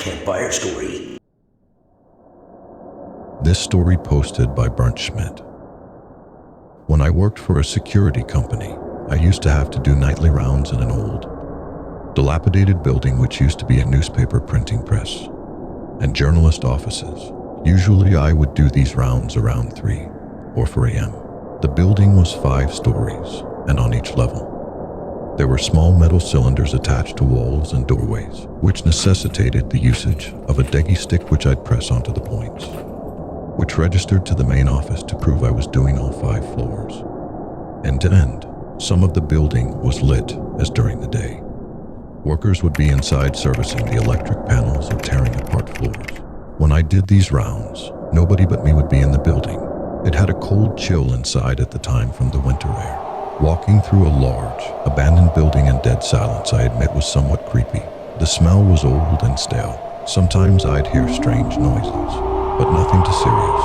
Campfire Story. This story posted by Bernd Schmidt. When I worked for a security company, I used to have to do nightly rounds in an old, dilapidated building which used to be a newspaper printing press and journalist offices. Usually I would do these rounds around 3 or 4 a.m. The building was 5 stories, and on each level, there were small metal cylinders attached to walls and doorways, which necessitated the usage of a deggy stick which I'd press onto the points, which registered to the main office to prove I was doing all 5 floors. End to end, some of the building was lit as during the day. Workers would be inside servicing the electric panels and tearing apart floors. When I did these rounds, nobody but me would be in the building. It had a cold chill inside at the time from the winter air. Walking through a large, abandoned building in dead silence, I admit, was somewhat creepy. The smell was old and stale. Sometimes I'd hear strange noises, but nothing too serious.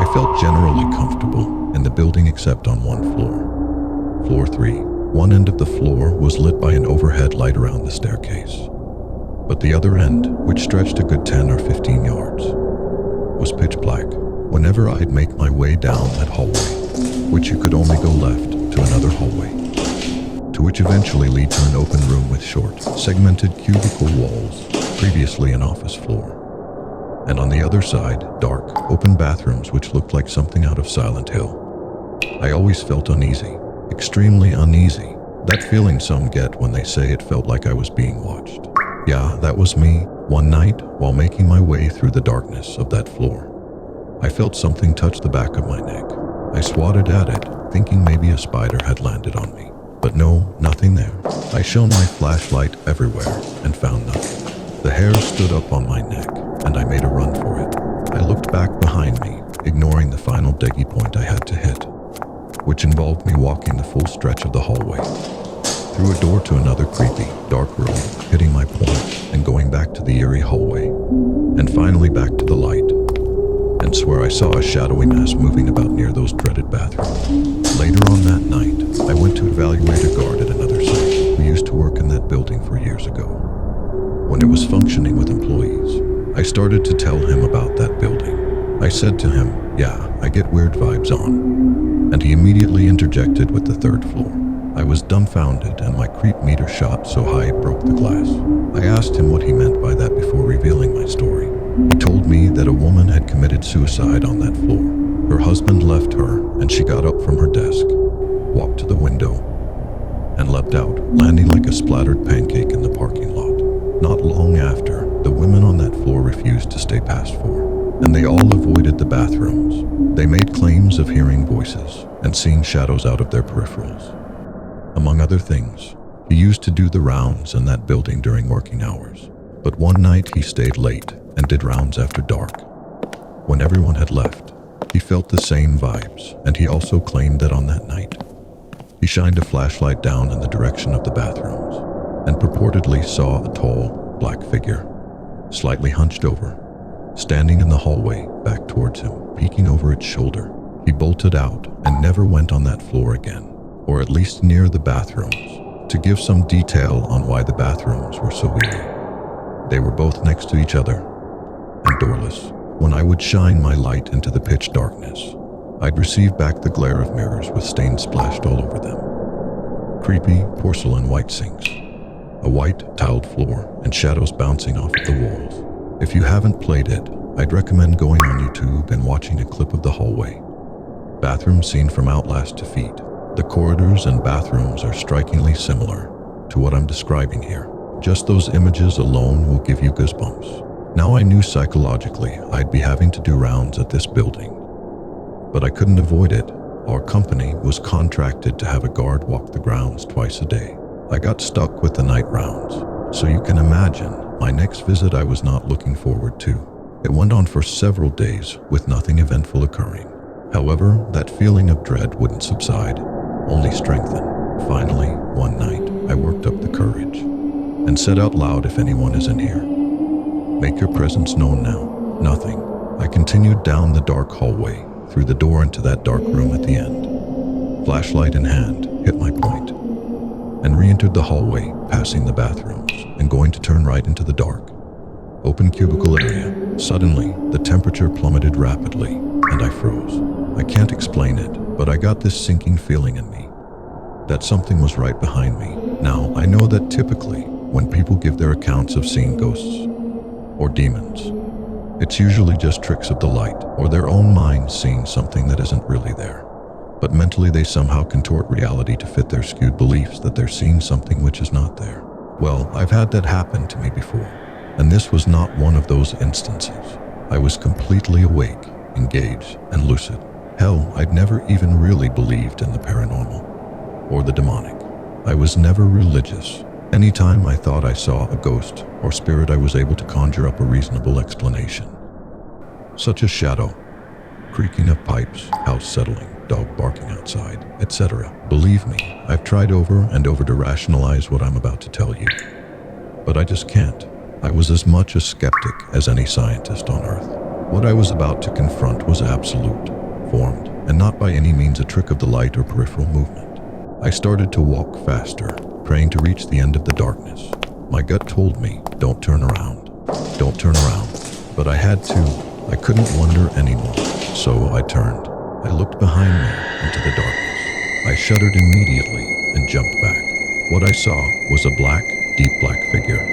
I felt generally comfortable in the building except on one floor. Floor 3. One end of the floor was lit by an overhead light around the staircase, but the other end, which stretched a good 10 or 15 yards, was pitch black. Whenever I'd make my way down that hallway, which you could only go left to another hallway, to which eventually lead to an open room with short, segmented cubicle walls, previously an office floor. And on the other side, dark, open bathrooms which looked like something out of Silent Hill. I always felt uneasy, extremely uneasy. That feeling some get when they say it felt like I was being watched. Yeah, that was me. One night, while making my way through the darkness of that floor, I felt something touch the back of my neck. I swatted at it, thinking maybe a spider had landed on me. But no, nothing there. I shone my flashlight everywhere and found nothing. The hair stood up on my neck, and I made a run for it. I looked back behind me, ignoring the final deggy point I had to hit, which involved me walking the full stretch of the hallway, through a door to another creepy, dark room, hitting my point and going back to the eerie hallway, and finally back to the light, and swear I saw a shadowy mass moving about near those dreaded bathrooms. Later on that night, I went to evaluate a guard at another site who used to work in that building for years ago. When it was functioning with employees, I started to tell him about that building. I said to him, "Yeah, I get weird vibes on," and he immediately interjected with the 3rd floor. I was dumbfounded, and my creep meter shot so high it broke the glass. I asked him what he meant by that before revealing my story. He told me that a woman had committed suicide on that floor. Her husband left her, and she got up from her desk, walked to the window, and leapt out, landing like a splattered pancake in the parking lot. Not long after, the women on that floor refused to stay past 4, and they all avoided the bathrooms. They made claims of hearing voices and seeing shadows out of their peripherals. Among other things, he used to do the rounds in that building during working hours. But one night he stayed late and did rounds after dark. When everyone had left, he felt the same vibes, and he also claimed that on that night, he shined a flashlight down in the direction of the bathrooms and purportedly saw a tall, black figure, slightly hunched over, standing in the hallway back towards him, peeking over its shoulder. He bolted out and never went on that floor again, or at least near the bathrooms. To give some detail on why the bathrooms were so eerie, they were both next to each other and doorless. When I would shine my light into the pitch darkness, I'd receive back the glare of mirrors with stains splashed all over them. Creepy porcelain white sinks, a white tiled floor, and shadows bouncing off of the walls. If you haven't played it, I'd recommend going on YouTube and watching a clip of the hallway. Bathroom scene from Outlast to Feet. The corridors and bathrooms are strikingly similar to what I'm describing here. Just those images alone will give you goosebumps. Now I knew psychologically I'd be having to do rounds at this building, but I couldn't avoid it. Our company was contracted to have a guard walk the grounds twice a day. I got stuck with the night rounds, so you can imagine my next visit I was not looking forward to. It went on for several days with nothing eventful occurring. However, that feeling of dread wouldn't subside, only strengthen. Finally, one night, I worked up the courage and said out loud, "If anyone is in here, make your presence known now." Nothing. I continued down the dark hallway, through the door into that dark room at the end. Flashlight in hand, hit my point, and re-entered the hallway, passing the bathrooms, and going to turn right into the dark. open cubicle area. Suddenly, the temperature plummeted rapidly, and I froze. I can't explain it, but I got this sinking feeling in me that something was right behind me. Now, I know that typically, when people give their accounts of seeing ghosts or demons, it's usually just tricks of the light or their own minds seeing something that isn't really there. But mentally, they somehow contort reality to fit their skewed beliefs that they're seeing something which is not there. Well, I've had that happen to me before, and this was not one of those instances. I was completely awake, engaged, and lucid. Hell, I'd never even really believed in the paranormal or the demonic. I was never religious. Anytime I thought I saw a ghost or spirit, I was able to conjure up a reasonable explanation, such as shadow, creaking of pipes, house settling, dog barking outside, etc. Believe me, I've tried over and over to rationalize what I'm about to tell you, but I just can't. I was as much a skeptic as any scientist on Earth. What I was about to confront was absolute, formed, and not by any means a trick of the light or peripheral movement. I started to walk faster, praying to reach the end of the darkness. My gut told me, don't turn around, don't turn around. But I had to. I couldn't wonder anymore, so I turned. I looked behind me into the darkness. I shuddered immediately and jumped back. What I saw was a black, deep black figure,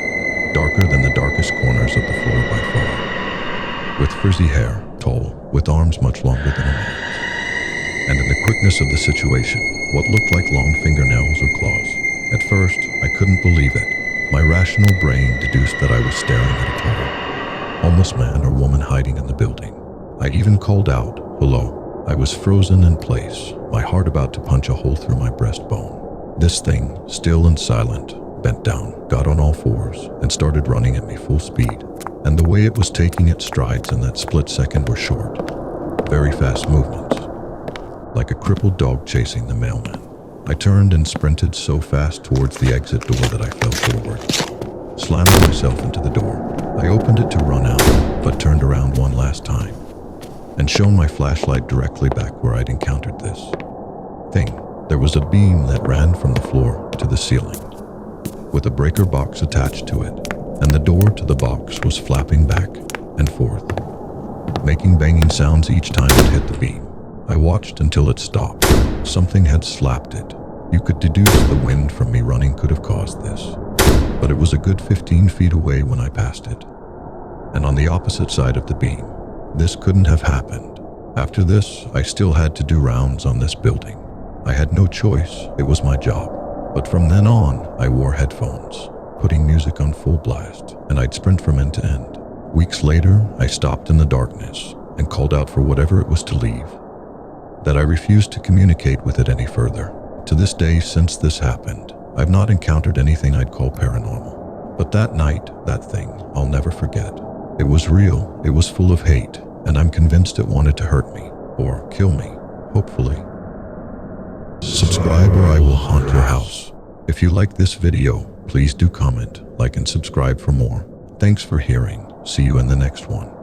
darker than the darkest corners of the floor by far, with frizzy hair, tall, with arms much longer than a man's. And in the quickness of the situation, what looked like long fingernails or claws. At first, I couldn't believe it. My rational brain deduced that I was staring at a tall, homeless man or woman hiding in the building. I even called out, hello. I was frozen in place, my heart about to punch a hole through my breastbone. This thing, still and silent, bent down, got on all fours, and started running at me full speed. And the way it was taking its strides in that split second were short, very fast movements, like a crippled dog chasing the mailman. I turned and sprinted so fast towards the exit door that I fell forward, slamming myself into the door. I opened it to run out, but turned around one last time and shone my flashlight directly back where I'd encountered this thing. There was a beam that ran from the floor to the ceiling, with a breaker box attached to it, and the door to the box was flapping back and forth, making banging sounds each time it hit the beam. I watched until it stopped. Something had slapped it. You could deduce the wind from me running could have caused this, but it was a good 15 feet away when I passed it, and on the opposite side of the beam. This couldn't have happened. After this, I still had to do rounds on this building. I had no choice, it was my job. But from then on, I wore headphones, putting music on full blast, and I'd sprint from end to end. Weeks later, I stopped in the darkness and called out for whatever it was to leave, that I refused to communicate with it any further. To this day, since this happened, I've not encountered anything I'd call paranormal. But that night, that thing, I'll never forget. It was real, it was full of hate, and I'm convinced it wanted to hurt me, or kill me, hopefully. Subscribe or I will haunt your house. If you like this video, please do comment, like and subscribe for more. Thanks for hearing. See you in the next one.